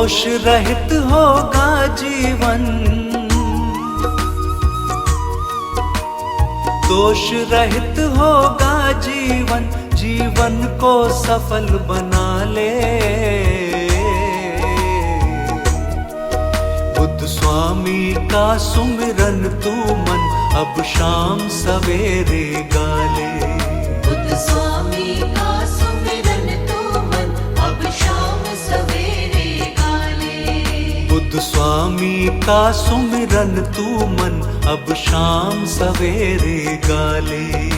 दोष रहित होगा जीवन, दोष रहित होगा जीवन, जीवन को सफल बना ले। बुद्ध स्वामी का सुमिरन तू मन अब शाम सवेरे गा ले। बुद्ध स्वामी का सुमिरन तू मन अब शाम सवेरे गा ले। बुद्ध स्वामी का सुमिरन तू मन अब शाम सवेरे गा ले।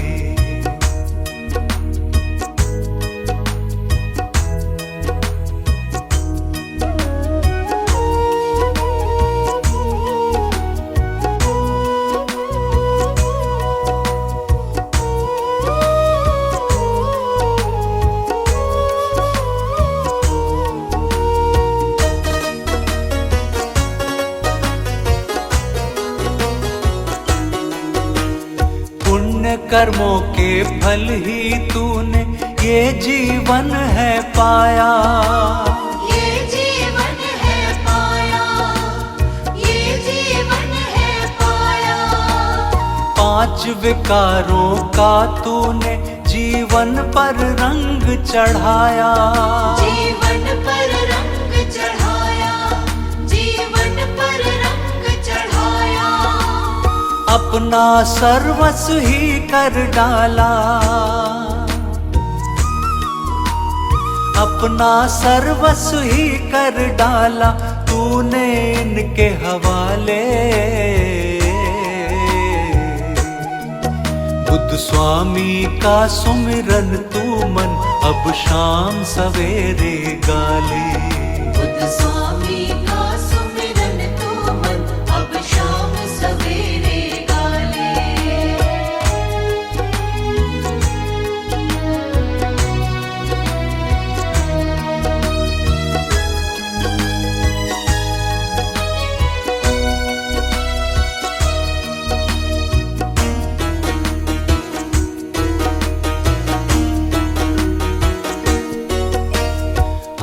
कर्मों के फल ही तूने ये जीवन है पाया, ये जीवन है पाया, ये जीवन है पाया। पांच विकारों का तूने जीवन पर रंग चढ़ाया, जीवन पर रंग चढ़ाया, जीवन पर रंग चढ़ाया। अपना सर्वस्व ही कर डाला, अपना सर्वस्व ही कर डाला तूने इनके हवाले। बुद्ध स्वामी का सुमिरन तू मन अब शाम सवेरे गा ले। बुद्ध स्वामी का सुमिरन तू मन अब शाम सवेरे गा ले।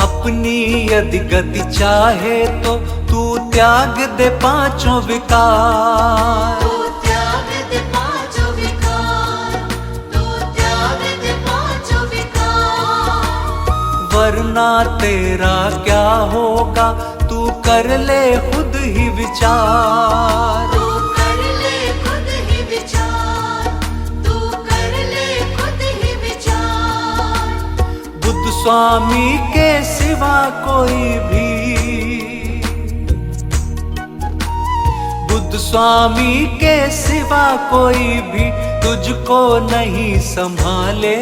अपनी यदि गति चाहे तो तू त्याग दे पांचों विकार, तू त्याग दे पांचों विकार, तू त्याग दे पांचों विकार। वरना तेरा क्या होगा तू कर ले खुद ही विचार। तू कर ले खुद ही विचार, तू कर ले खुद ही विचार। बुद्ध स्वामी के सिवा कोई भी, बुद्ध स्वामी के सिवा कोई भी तुझको नहीं संभाले।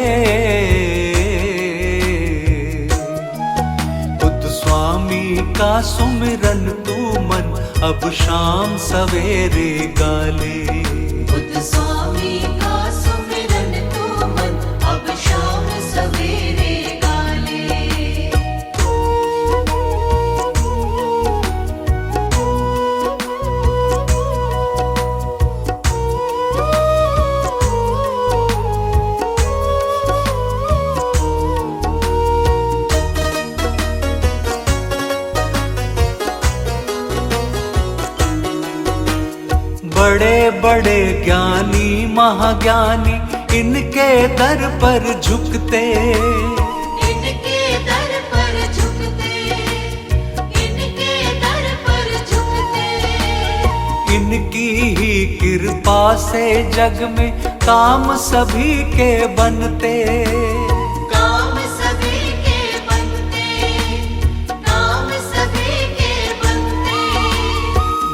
बुद्ध स्वामी का सुमिरन तू मन अब शाम सवेरे गा ले। बुद्ध स्वामी का सुमिरन तू मन अब शाम सवेरे गा ले। बड़े बड़े ज्ञानी महाज्ञानी इनके दर पर झुकते, इनके दर पर झुकते, इनके दर पर झुकते। इनकी ही कृपा से जग में काम सभी के बनते। काम सभी के बनते, काम सभी के बनते।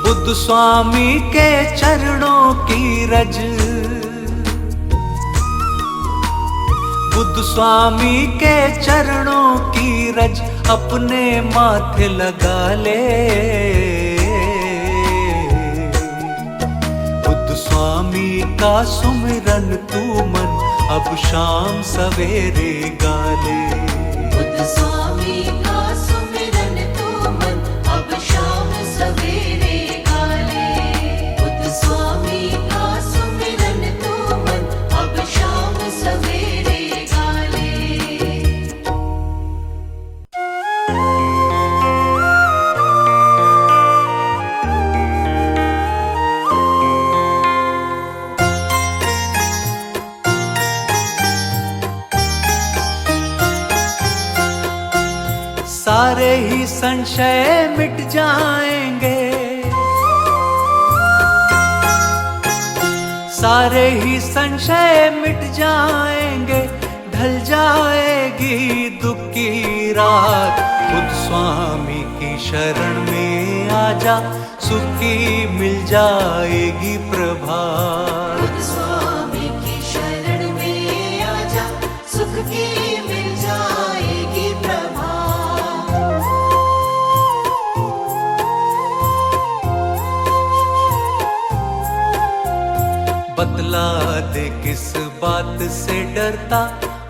बुद्ध स्वामी के चरणों की रज, बुद्ध स्वामी के चरणों की रज अपने माथे लगा ले। बुद्ध स्वामी का सुमिरन तू मन अब शाम सवेरे गा ले। बुद्ध स्वामी का सुमिरन तू मन अब शाम सवेरे गा ले। बुद्ध स्वामी का सुमिरन तू मन अब शाम सवेरे गा ले। संशय मिट जाएंगे, सारे ही संशय मिट जाएंगे, ढल जाएगी दुख की रात। खुद स्वामी की शरण में आजा, सुख की मिल जाएगी प्रभात। खुद स्वामी की शरण में आजा, सुख की मिल जाएगी प्रभात। बतला दे किस बात से डरता,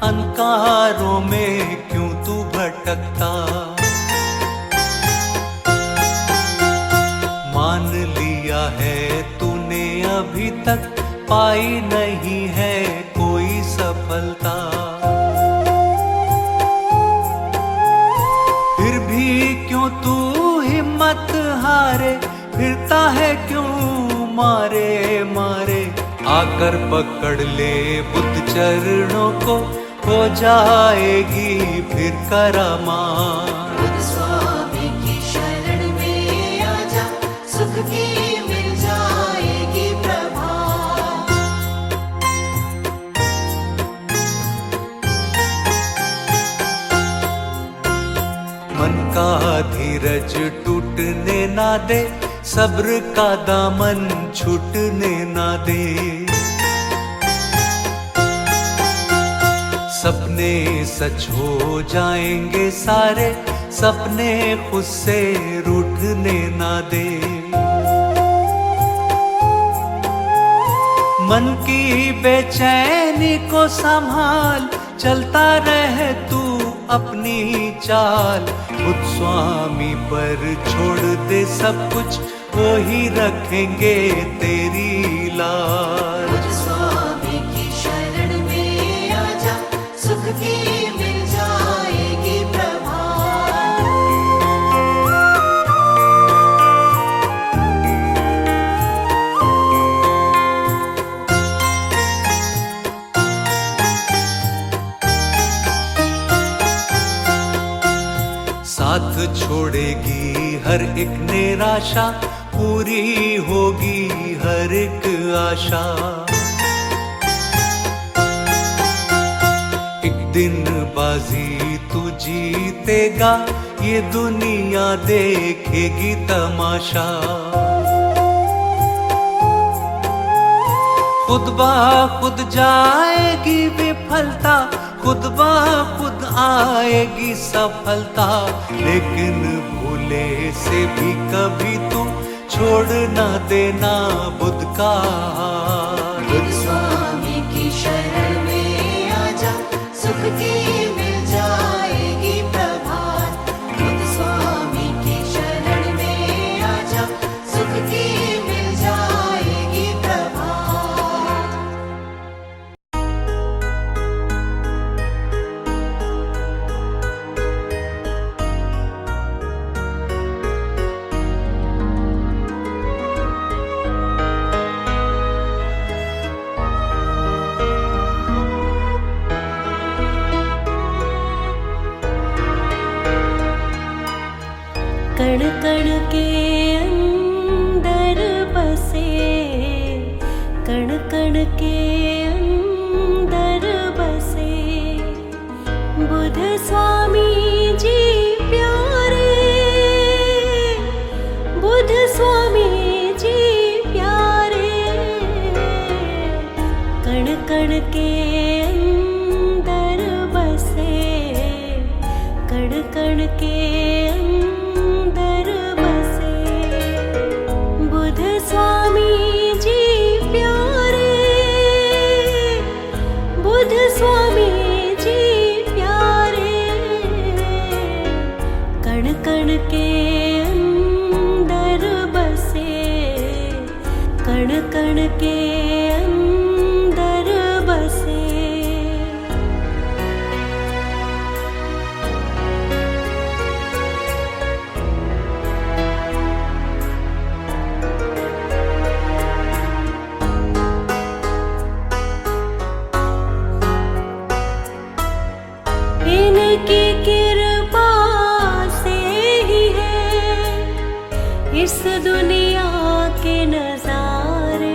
अंधकारों में क्यों तू भटकता। मान लिया है तूने अभी तक, पाई नहीं है कोई सफलता। फिर भी क्यों तू हिम्मत हारे, फिरता है क्यों मारे मारे। आकर पकड़ ले बुद्ध चरणों को, हो जाएगी फिर करामात। खुद स्वामी की शरण में आजा, सुख की मिल जाएगी प्रभात। मन का धीरज टूटने ना दे, सब्र का दामन छूटने ना दे। सपने सच हो जाएंगे सारे, सपने खुद से रूठने ना दे। मन की बेचैनी को संभाल, चलता रहे तू अपनी चाल। खुद स्वामी पर छोड़ दे सब कुछ, वो ही रखेंगे तेरी लाज। खुद स्वामी की शरण में आजा, सुख की मिल जाएगी प्रभात। साथ छोड़ेगी हर एक निराशा, पूरी होगी हर एक आशा। एक दिन बाजी तू जीतेगा, ये दुनिया देखेगी तमाशा। खुद ब खुद जाएगी विफलता, खुद ब खुद आएगी सफलता। लेकिन भूले से भी कभी तू छोड़ न देना बुद्ध का हाथ। खुद स्वामी की शरण में आजा, सुख की मिल जाएगी प्रभात। खुद स्वामी की शरण में आजा, सुख की मिल जाएगी प्रभात। कण कण के अंदर बसे, कण कण के अंदर बसे बुद्ध स्वामी जी प्यारे, बुद्ध स्वामी जी प्यारे। कण कण के अंदर बसे, कण कण के कण कण के अंदर बसे। इनकी कृपा से ही इस दुनिया के नजारे।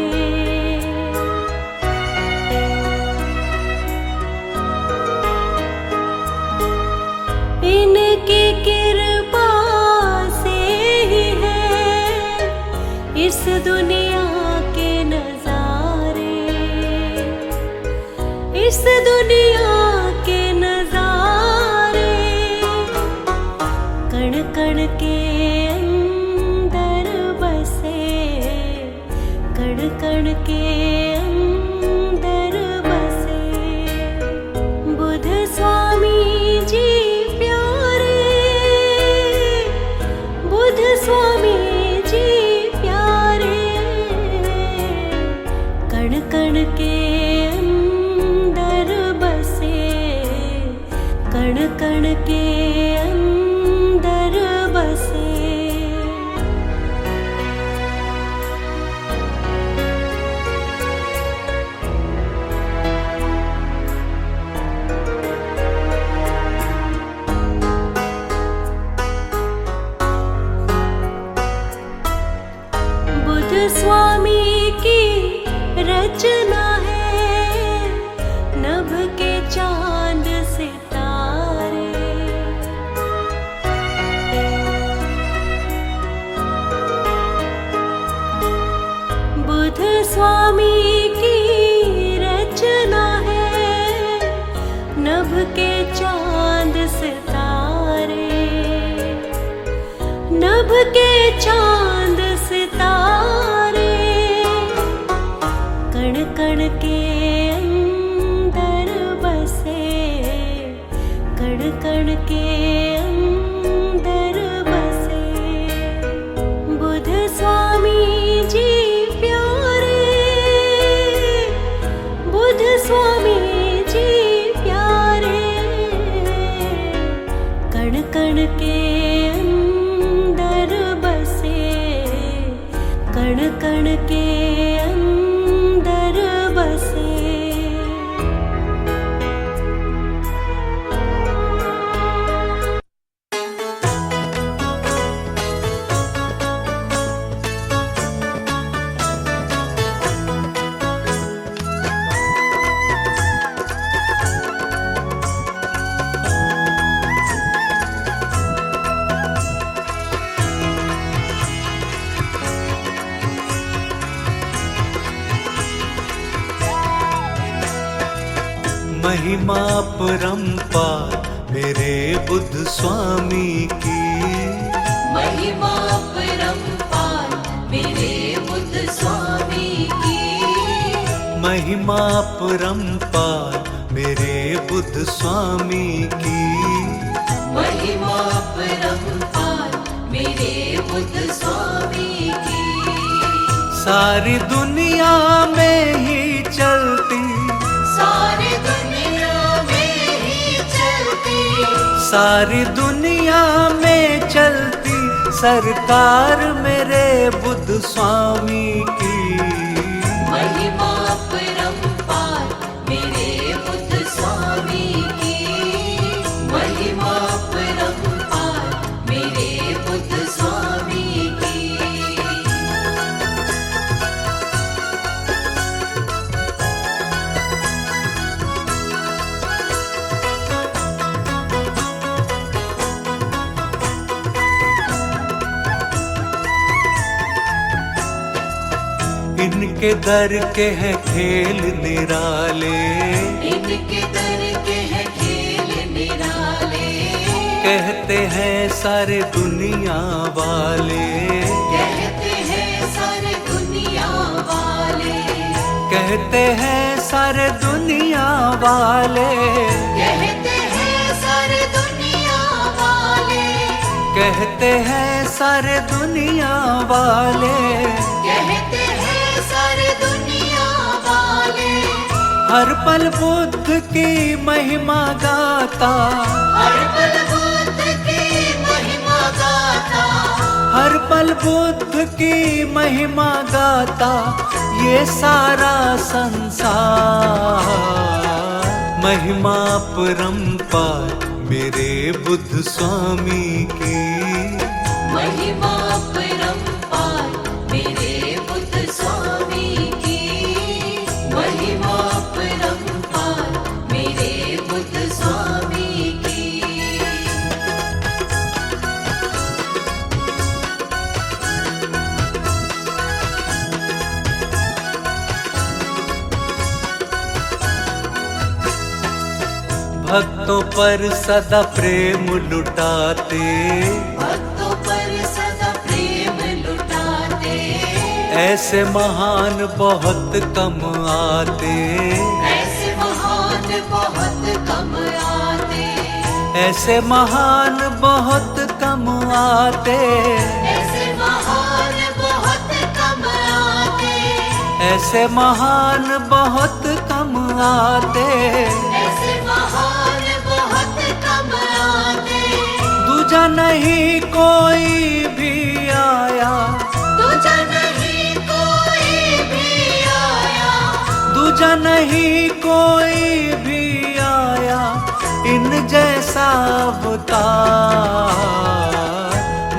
इनकी कृपा से ही है इस दुनिया के नजारे, इस दुनिया के नजारे। कण कण के अंदर बसे, कण कण के अंदर बसे बुध स्वामी जी प्यारे, बुध स्वामी जी प्यारे। कण कण के अंदर बसे, कण कण के अंदर बसे। बुध स्वामी की रचना है नभ के चांद सितारे। बुध स्वामी की रचना है नभ के चांद सितारे, नभ के चांद सितारे। कण कण के अंदर बसे, कण कण के अंदर बसे बुध स्वामी जी प्यारे, बुध स्वामी जी प्यारे। कण कण के अंदर बसे, कण कण के अंदर बसे। महिमा परंपार मेरे बुध स्वामी की, महिमा परंपार मेरे बुध स्वामी की। महिमा परंपार मेरे बुध स्वामी की। महिमा परंपार मेरे बुध स्वामी की। सारी दुनिया में ही चलती, सारी दुनिया में ही चलती, सारी दुनिया में चलती सरकार मेरे बुध स्वामी की। महिमा परंपार मेरे बुध स्वामी की। महिमा परंपार मेरे बुध स्वामी की। इनके दर के हैं खेल निराले, इनके दर के हैं खेल निराले। कहते हैं सारे दुनिया वाले, कहते हैं सारे दुनिया वाले। कहते हैं सारे दुनिया वाले, कहते हैं सारे दुनिया वाले। कहते हैं सारे दुनिया वाले। कहते हैं सारे दुनिया वाले। हर पल बुद्ध की महिमा गाता, हर पल बुद्ध की महिमा गाता। हर पल बुद्ध की महिमा गाता ये सारा संसार। महिमा परंपार मेरे बुध स्वामी की, महिमा परंपार भक्तों पर सदा प्रेम लुटाते, भक्तों पर सदा प्रेम लुटाते, ऐसे महान बहुत कम आते, ऐसे महान बहुत कम आते, ऐसे महान बहुत कम आते, ऐसे महान बहुत कम आते, ऐसे महान बहुत कम आते, ऐसे महान बहुत कम आते, दूजा नहीं कोई भी आया, दूजा नहीं कोई भी आया, दूजा नहीं कोई भी आया, इन जैसा अवतार।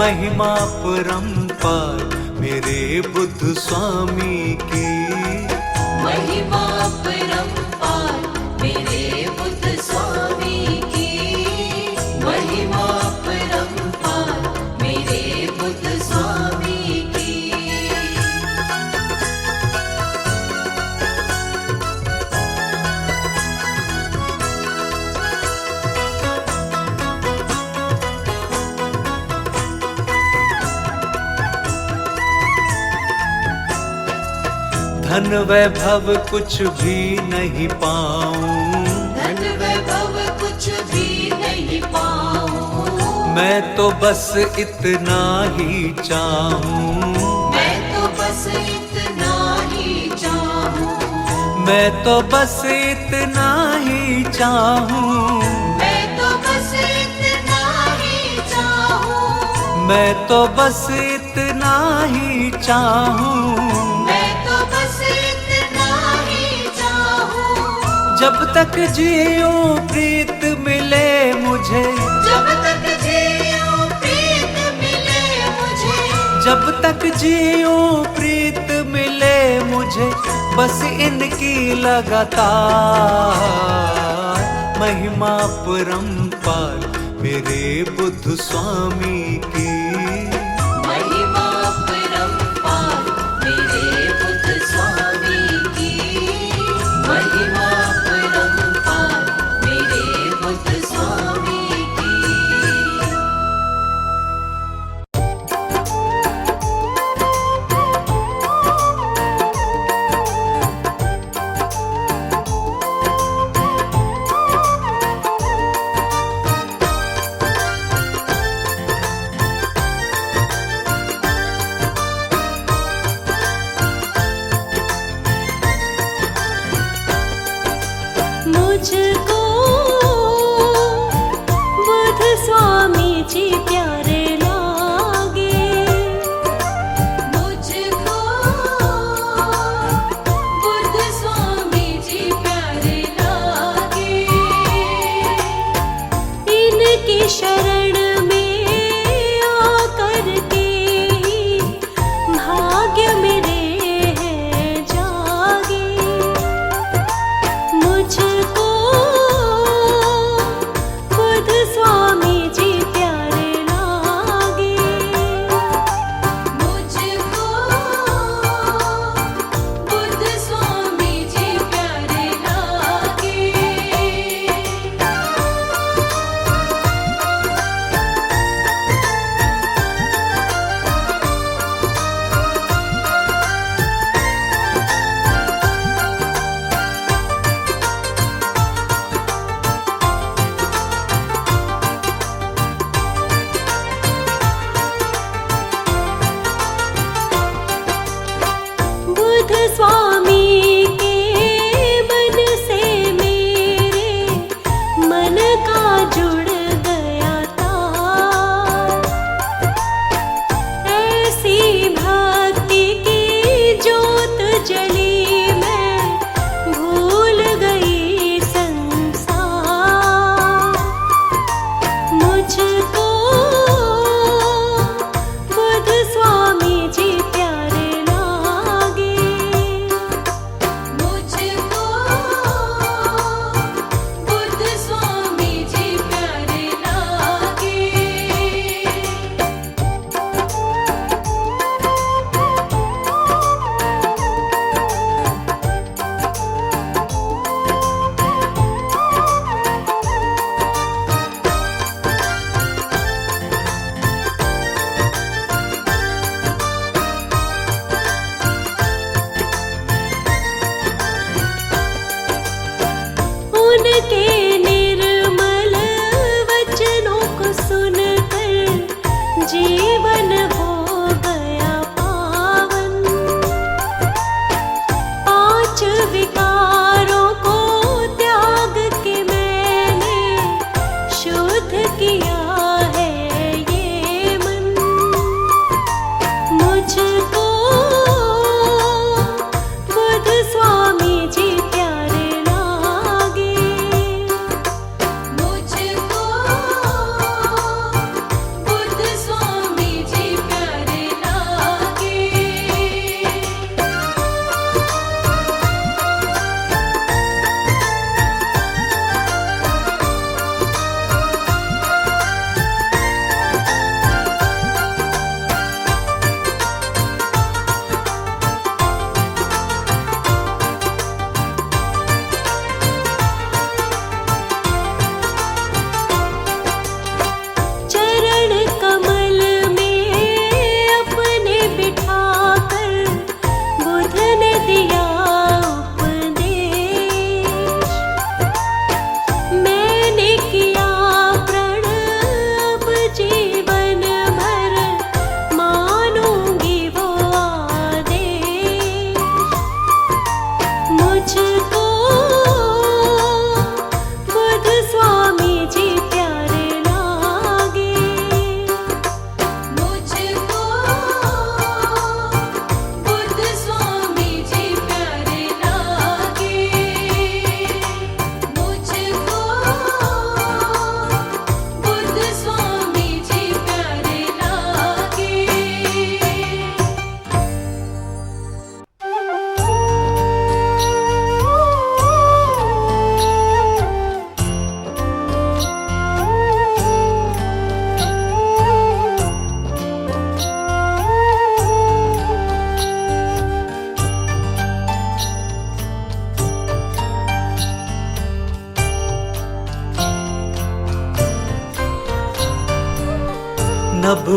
महिमा परंपार मेरे बुद्ध स्वामी की, महिमा परंपार मेरे बुद्ध स्वामी की, महिमा परंपार मेरे बुद्ध स्वामी की। धन वैभव कुछ भी नहीं पाऊं, धन वैभव कुछ भी नहीं पाऊं, मैं तो बस इतना ही चाहूं, मैं तो बस इतना ही चाहूं, मैं तो बस इतना ही चाहूं, मैं तो बस इतना ही चाहूं, मैं तो बस इतना ही चाहूं, मैं तो बस इतना ही चाहूं, जब तक जीऊं प्रीत मिले मुझे, जब तक जीऊं प्रीत मिले मुझे, जब तक जीऊं प्रीत मिले मुझे, बस इनकी लगातार महिमा परंपार मेरे बुद्ध स्वामी की, महिमा परंपार मेरे बुद्ध स्वामी की, महिमा परंपार मेरे बुद्ध स्वामी की। मुझको बुद्ध स्वामी जी प्यारे लागे, मुझको बुद्ध स्वामी जी प्यारे लागे, इनकी शरण में आकर के ही भाग्य मेरे हैं जागे। मुझको बुद्ध स्वामी जी प्यारे लागे, मुझको बुद्ध स्वामी जी प्यारे लागे। बुद्ध स्वामी के मन से मेरे मन का जुड़ गया तार, ऐसी भक्ति की जोत जली मैं भूल गई संसार। मुझको बुद्ध स्वामी जी प्यारे लागे, मुझको बुद्ध स्वामी जी प्यारे लागे।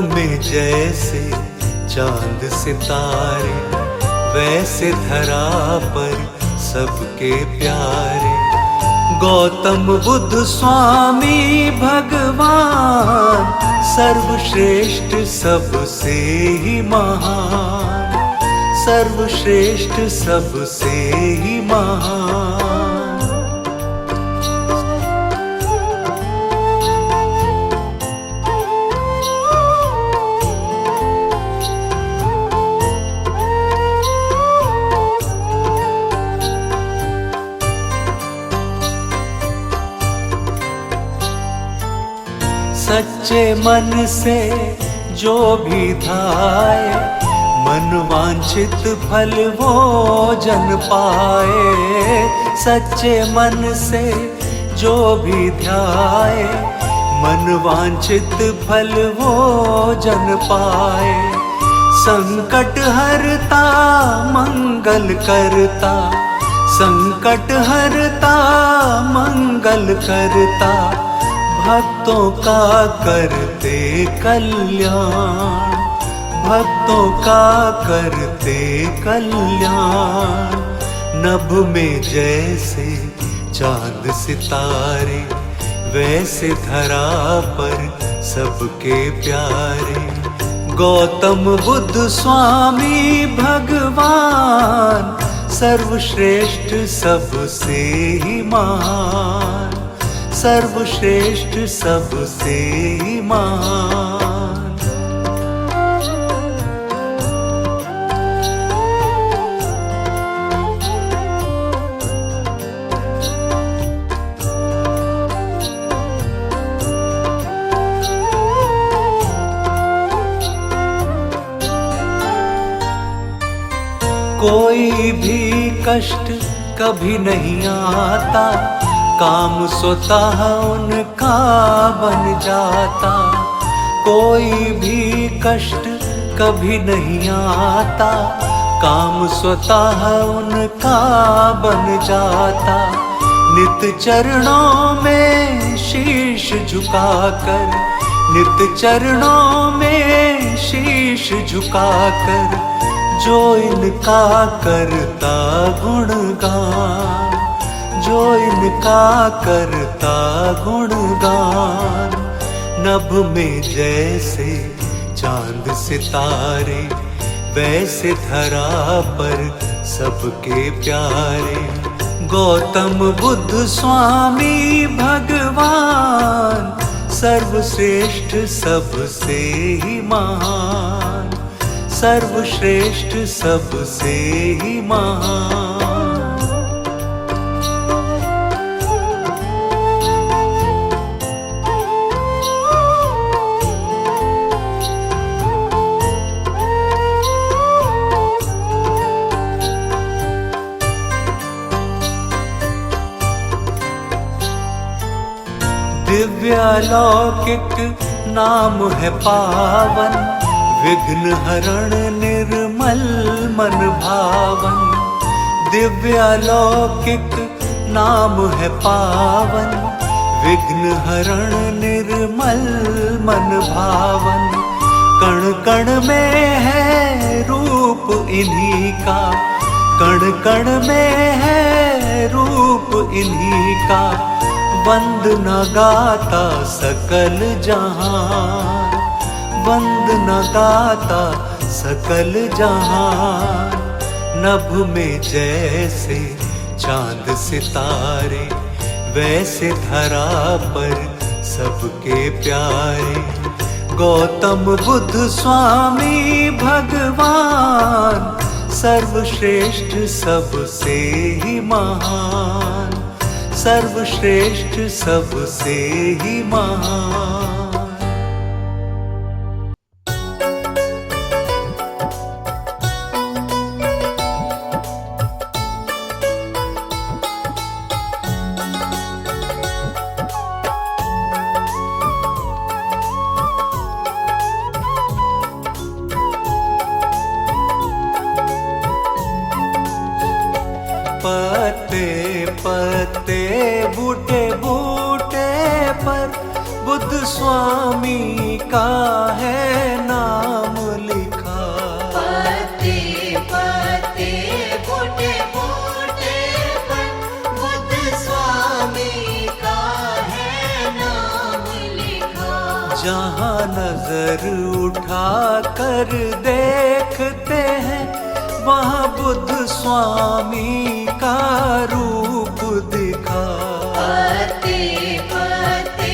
में जैसे चांद सितारे, वैसे धरा पर सबके प्यारे। गौतम बुद्ध स्वामी भगवान, सर्वश्रेष्ठ सबसे ही महान, सर्वश्रेष्ठ सबसे ही महान। सच्चे मन से जो भी ध्याए, मन वांछित फल वो जन पाए। सच्चे मन से जो भी ध्याए, मन वांछित फल वो जन पाए। संकट हरता मंगल करता, संकट हरता मंगल करता, भक्तों का करते कल्याण, भक्तों का करते कल्याण। नभ में जैसे चांद सितारे, वैसे धरा पर सबके प्यारे। गौतम बुद्ध स्वामी भगवान, सर्वश्रेष्ठ सबसे ही महान, सर्वश्रेष्ठ सबसे ही महान। कोई भी कष्ट कभी नहीं आता, काम स्वतः उनका बन जाता। कोई भी कष्ट कभी नहीं आता, काम स्वतः उनका बन जाता। नित चरणों में शीश झुकाकर, नित चरणों में शीश झुकाकर, जो इनका करता गुणगान, जो इनका करता गुणगान। नभ में जैसे चांद सितारे, वैसे धरा पर सबके प्यारे। गौतम बुद्ध स्वामी भगवान, सर्वश्रेष्ठ सबसे ही महान, सर्वश्रेष्ठ सबसे ही महान। दिव्यालौकिक नाम है पावन, विघ्न हरण निर्मल मन भावन। दिव्यालौकिक नाम है पावन, विघ्न हरण निर्मल मन भावन। कण कण में है रूप इन्हीं का, कण कण में है रूप इन्हीं का। वंदना गाता सकल जहान, वंदना गाता सकल जहान। नभ में जैसे चांद सितारे, वैसे धरा पर सबके प्यारे। गौतम बुद्ध स्वामी भगवान, सर्वश्रेष्ठ सबसे ही महान, सर्वश्रेष्ठ सबसे ही महान। पत्ते पत्ते बूटे बूटे पर बुद्ध स्वामी का है जहाँ नजर उठा कर देखते हैं वहाँ बुद्ध स्वामी का रूप दिखा। पत्ते पत्ते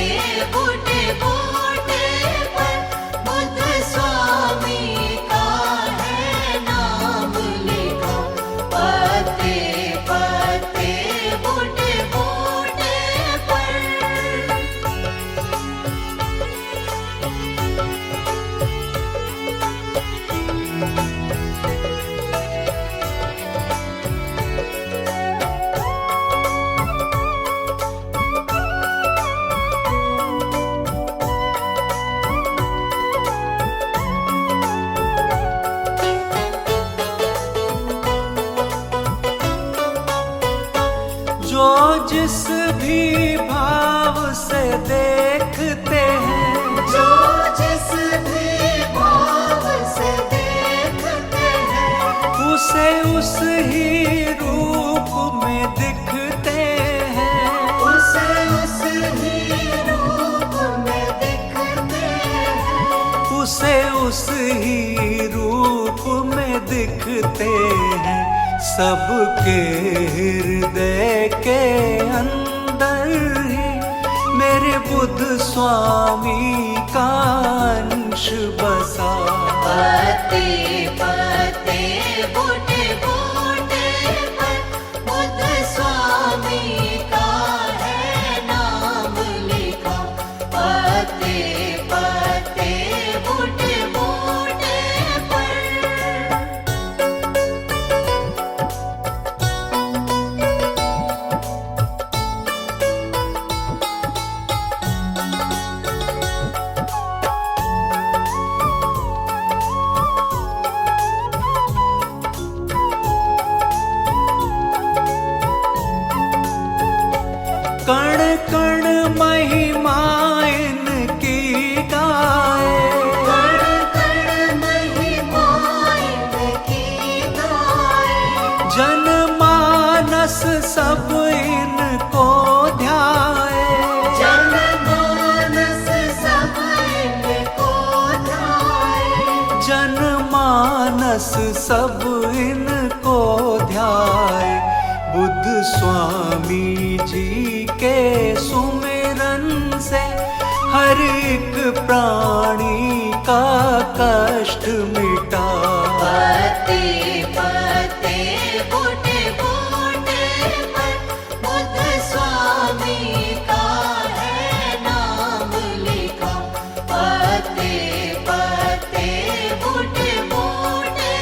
बूटे बूटे पर बुद्ध स्वामी का है नाम लिखा। पत्ते पत्ते बूटे बूटे पर। जो जिस भी भाव से देखते हैं, जो जिस भी भाव से देखते हैं, उसे उस ही रूप में दिखते हैं। उसे उस ही रूप में दिखते हैं। उसे उस ही रूप में दिखते हैं। सबके हृदय के अंदर ही मेरे बुद्ध स्वामी का अंश बसा। पत्ते पत्ते बूटे बूटे पर बुद्ध स्वामी का है नाम लिखा। पत्ते पत्ते बूटे बूटे पर। कण कण महिमा इनकी गाए। कण कण महिमा इनकी गाए। जनमानस सब इनको ध्याए। जनमानस सब इनको ध्याए। जनमानस सब इनको ध्याए। बुद्ध स्वामी जी के सुमिरन से हर एक प्राणी का कष्ट मिटा। पत्ते पत्ते बूटे बूटे पर बुद्ध स्वामी का है नाम लिखा। पत्ते पत्ते बूटे बूटे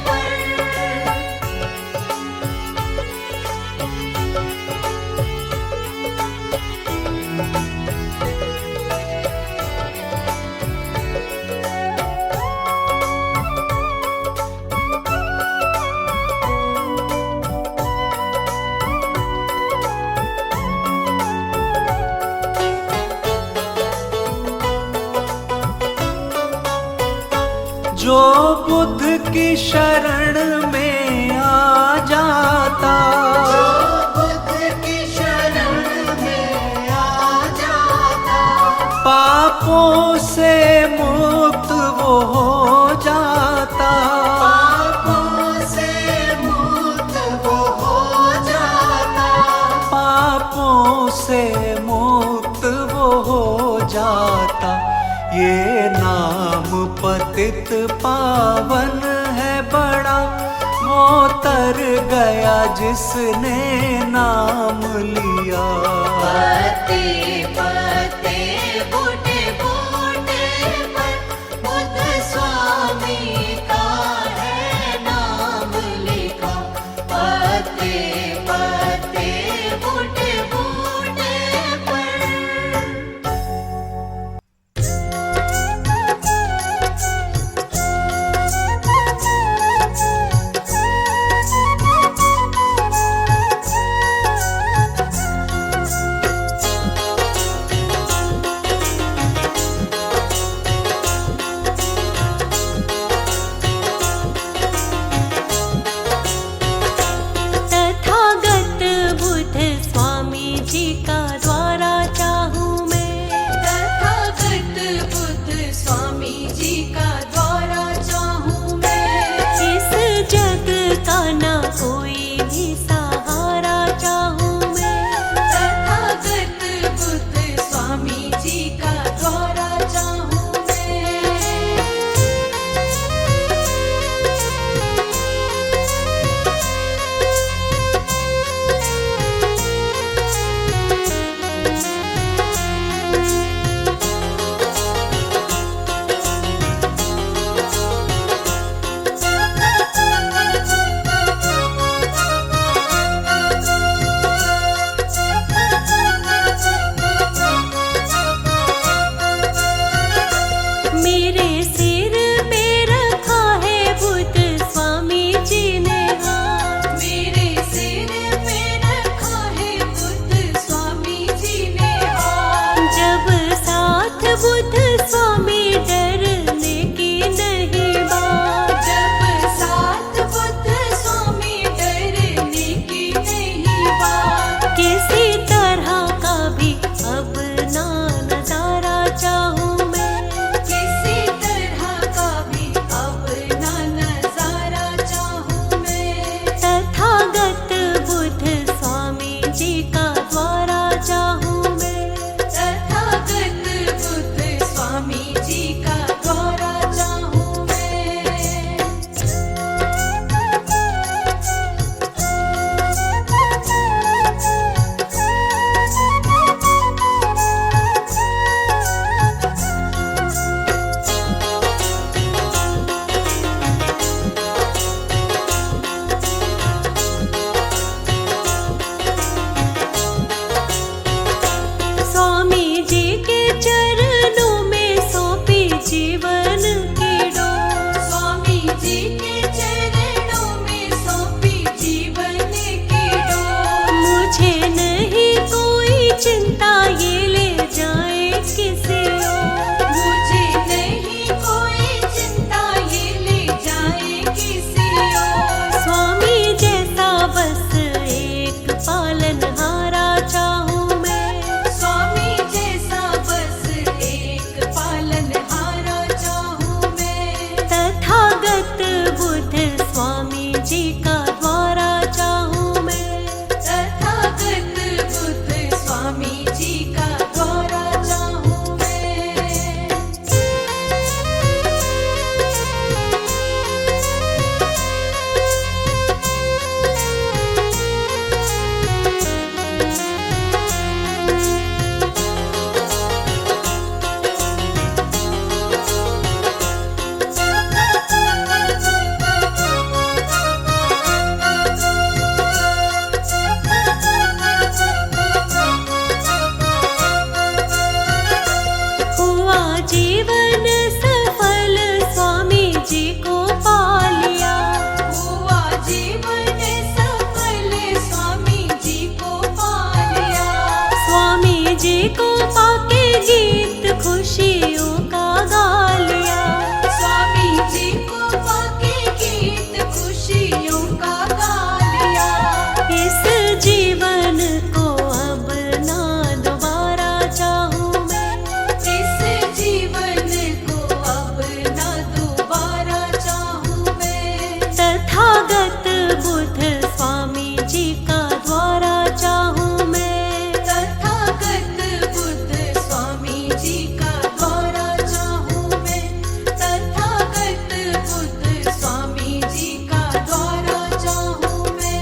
पर। जो बुद्ध की शरण में आ जाता, जो बुद्ध की शरण में आ जाता, पापों से मुक्त वो हो जाता। पापों से मुक्त वो हो जाता। पापों से मुक्त वो हो जाता। ये नाम पतित पावन है बड़ा, वो तर गया जिसने नाम लिया। पत्ते पत्ते बूटे बूटे पर बुद्ध स्वामी का है नाम लिखा। पत्ते पत्ते बूटे बूटे पर। जी का द्वारा चाहूं मैं। तथागत बुद्ध स्वामी जी का द्वारा चाहूं मैं। हुआ जीवन सफल स्वामी जी को पा लिया। हुआ जीवन सफल स्वामी जी को पा लिया। स्वामी जी को पाके गीत खुशियों का गा लिया। स्वामी जी को पाके गीत खुशियों का गा लिया। इस जीवन को अब ना दोबारा चाहूं मैं। इस जीवन को अब ना दोबारा चाहूं मैं। तथागत बुद्ध स्वामी जी का द्वारा चाहूं मैं। तथागत बुद्ध स्वामी जी का द्वारा चाहूं मैं। तथागत बुद्ध स्वामी जी का द्वारा चाहूं मैं।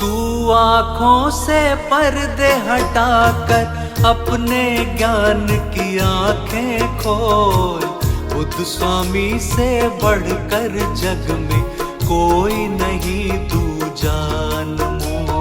तू आँखों से पर्दे हटाकर अपने ज्ञान की आंखें खोल। बुद्ध स्वामी से बढ़कर जग में कोई नहीं दूजा अनमोल।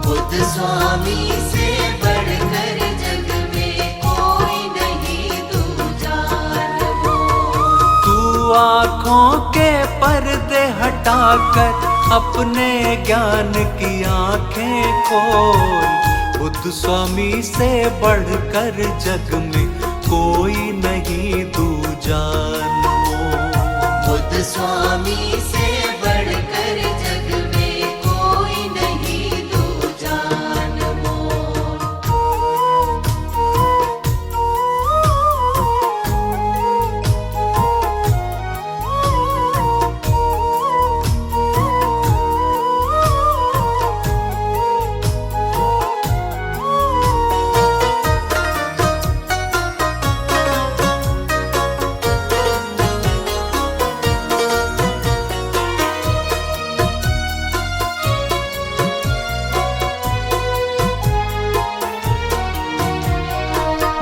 बुद्ध स्वामी से बढ़कर जग में कोई नहीं दूजा अनमोल। तू आँखों के पर्दे हटाकर अपने ज्ञान की आंखें खोल। बुद्ध स्वामी से बढ़कर जग में कोई नहीं दूजा अनमोल। बुद्ध स्वामी से बढ़कर जग में कोई नहीं दूजा अनमोल।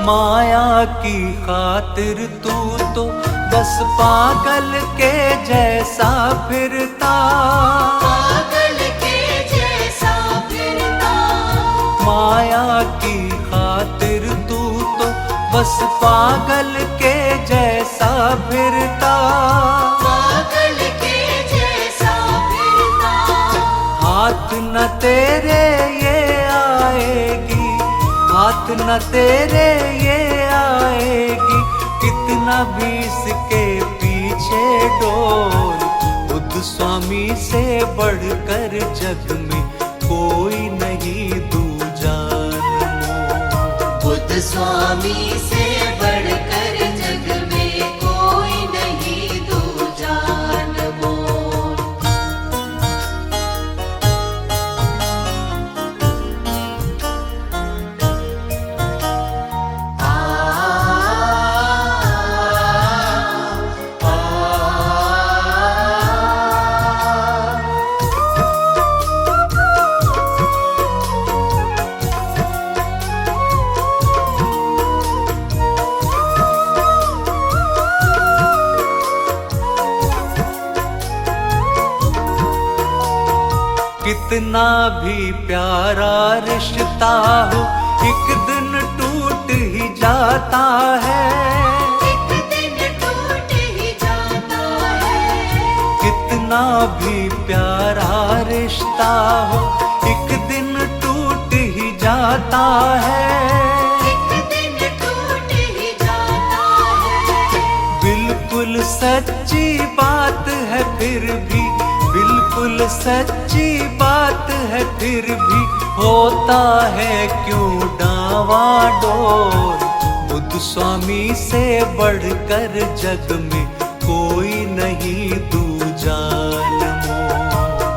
माया की खातिर तू तो बस पागल के जैसा फिरता। पागल के जैसा फिरता। माया की खातिर तू तो बस पागल के जैसा फिरता। पागल के जैसा फिरता। हाथ न तेरे ये आएगी, हाथ न तेरे ये आएगी, कितना भी इसके पीछे डोल। बुद्ध स्वामी से बढ़कर जग में कोई नहीं दूजा अनमोल। बुद्ध स्वामी से बढ़कर जग में कोई नहीं दूजा अनमोल। कितना भी प्यारा रिश्ता हो एक दिन टूट ही जाता है। एक दिन टूट ही जाता है, एक दिन टूट ही जाता है। बिल्कुल सच्ची बात है फिर भी, बिल्कुल सच्ची बात है फिर भी, होता है क्यों डावाडोल। बुद्ध स्वामी से बढ़कर जग में कोई नहीं दूजा नमो।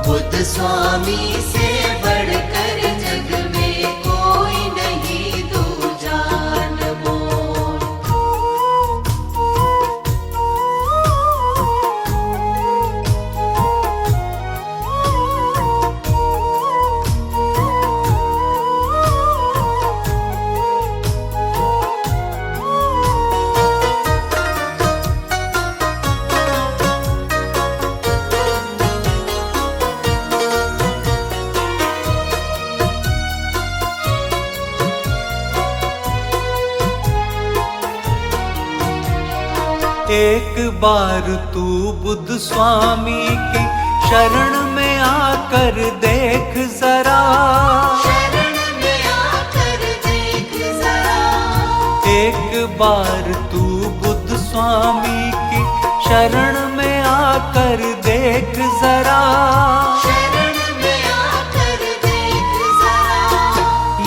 बुद्ध स्वामी से बढ़कर जग में कोई नहीं दूजा नमो। एक बार तू बुद्ध स्वामी की शरण में आकर देख जरा, शरण में आकर देख जरा। एक बार तू बुद्ध स्वामी की शरण में आकर देख जरा, शरण में आकर देख जरा।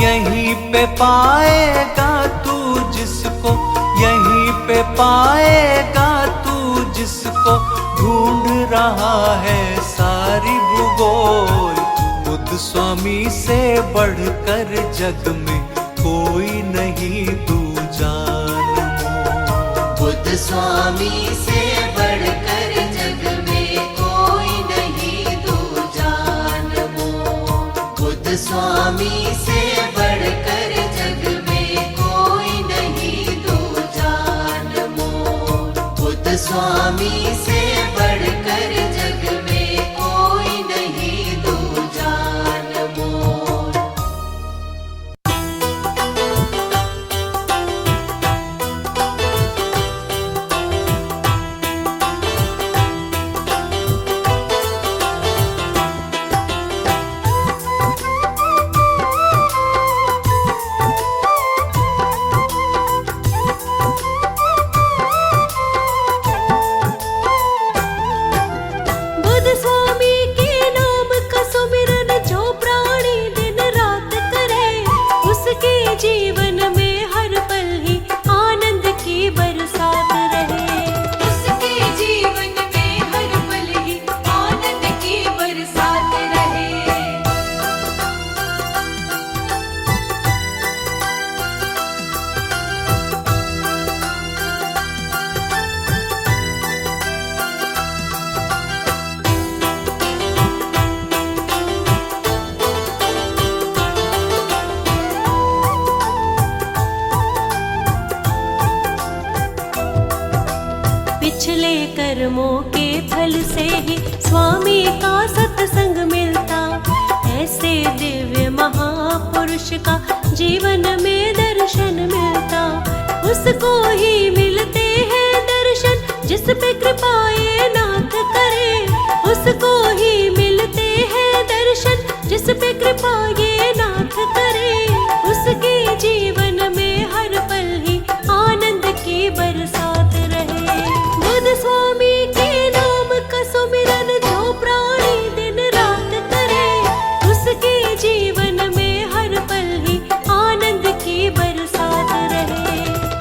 यहीं पे पाएगा तू जिसको, यहीं पे पाएगा तू जिसको ढूंढ रहा है सारी भूगोल। बुद्ध स्वामी से बढ़कर जग में कोई नहीं दूजा नमो। बुद्ध स्वामी से बढ़कर जग में कोई नहीं दूजा नमो। बुद्ध स्वामी से बढ़कर जग में कोई नहीं दूजा नमो। बुद्ध स्वामी से बढ़कर जग में कोई नहीं दूजा नमो। बुद्ध स्वामी के नाम का सुमिरन जो प्राणी दिन रात करे, उसके जीवन में हर पल ही आनंद की बरसात रहे। उसके जीवन में हर पल ही आनंद की बरसात रहे। पिछले कर्मों के फल से ही स्वामी का सत्संग मिलता, ऐसे दिव्य महापुरुष का जीवन में दर्शन मिलता। उसको ही मिलते हैं दर्शन जिस पे कृपाए नाथ करे, उसको ही मिलते हैं दर्शन जिस पे कृपाए नाथ करे। उसके जीवन में हर पल ही आनंद की बरसात रहे। बुद्ध स्वामी के नाम का सुमिरन जो प्राणी दिन रात करे, उसके जीवन में हर पल ही आनंद की बरसात रहे।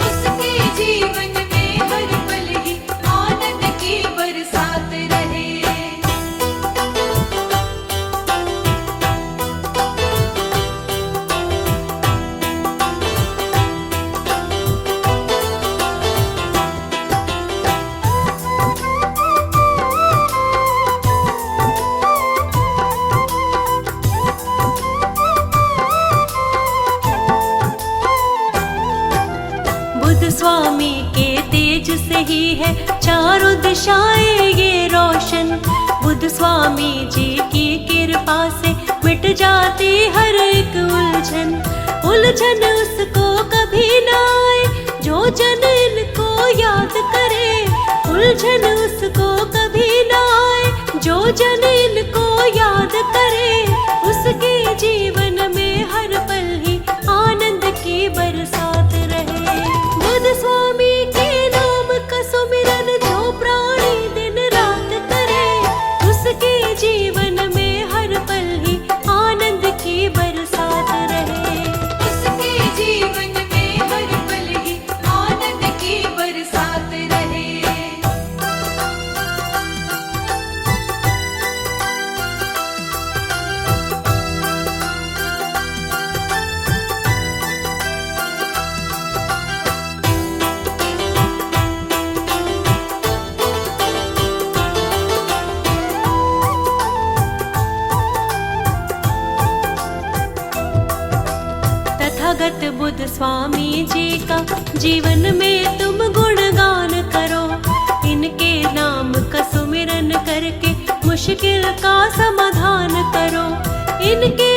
उसके जीवन में हर पल ही आनंद की बरसात रहे। बुद्ध स्वामी के तेज से ही है चारों दिशाएं ये रोशन। बुद्ध स्वामी जी की कृपा से मिट जाती हर एक उलझन। उलझन उसको कभी ना आए जो जन इनको याद करे। उलझन उसको कभी ना आए जो जन इनको याद करे। उसके जीवन में हर पल ही स्वामी जी का जीवन में तुम गुणगान करो। इनके नाम का सुमिरन करके मुश्किल का समाधान करो। इनके